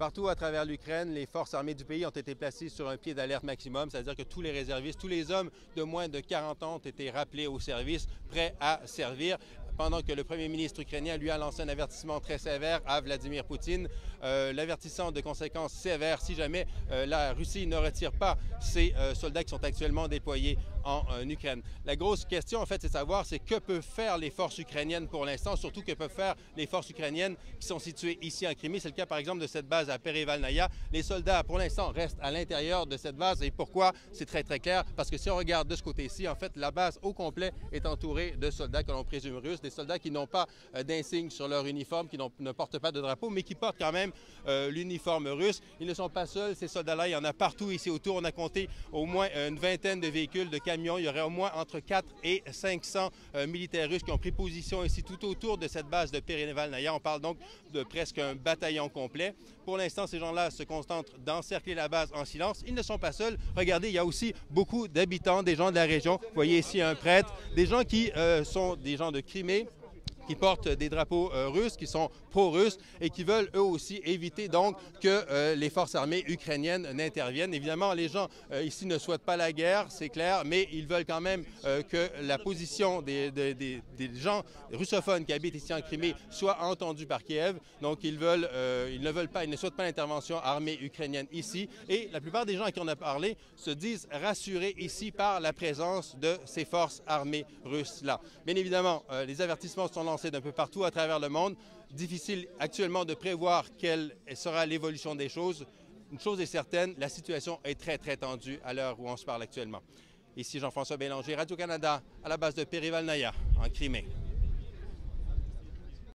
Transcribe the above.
Partout à travers l'Ukraine, les forces armées du pays ont été placées sur un pied d'alerte maximum, c'est-à-dire que tous les réservistes, tous les hommes de moins de 40 ans ont été rappelés au service, prêts à servir, pendant que le premier ministre ukrainien lui a lancé un avertissement très sévère à Vladimir Poutine, l'avertissant de conséquences sévères si jamais la Russie ne retire pas ses soldats qui sont actuellement déployés en Ukraine. La grosse question, en fait, c'est de savoir que peuvent faire les forces ukrainiennes pour l'instant, surtout que peuvent faire les forces ukrainiennes qui sont situées ici en Crimée. C'est le cas, par exemple, de cette base à Perevalnaya. Les soldats, pour l'instant, restent à l'intérieur de cette base. Et pourquoi? C'est très, très clair. Parce que si on regarde de ce côté-ci, en fait, la base au complet est entourée de soldats que l'on présume russes, des soldats qui n'ont pas d'insigne sur leur uniforme, qui ne portent pas de drapeau, mais qui portent quand même l'uniforme russe. Ils ne sont pas seuls, ces soldats-là. Il y en a partout ici autour. On a compté au moins une vingtaine de véhicules, de camions. Il y aurait au moins entre 4 et 500 militaires russes qui ont pris position ici tout autour de cette base de Perevalnaya. On parle donc de presque un bataillon complet. Pour l'instant, ces gens-là se concentrent d'encercler la base en silence. Ils ne sont pas seuls. Regardez, il y a aussi beaucoup d'habitants, des gens de la région. Vous voyez ici un prêtre, des gens qui sont des gens de Crimée, qui portent des drapeaux russes, qui sont pro-russes et qui veulent eux aussi éviter donc que les forces armées ukrainiennes n'interviennent. Évidemment, les gens ici ne souhaitent pas la guerre, c'est clair, mais ils veulent quand même que la position des gens russophones qui habitent ici en Crimée soit entendue par Kiev. Donc, ils ne souhaitent pas l'intervention armée ukrainienne ici. Et la plupart des gens à qui on a parlé se disent rassurés ici par la présence de ces forces armées russes-là. Bien évidemment, les avertissements sont lancés d'un peu partout à travers le monde. Difficile actuellement de prévoir quelle sera l'évolution des choses. Une chose est certaine, la situation est très, très tendue à l'heure où on se parle actuellement. Ici Jean-François Bélanger, Radio-Canada, à la base de Perevalnaya, en Crimée.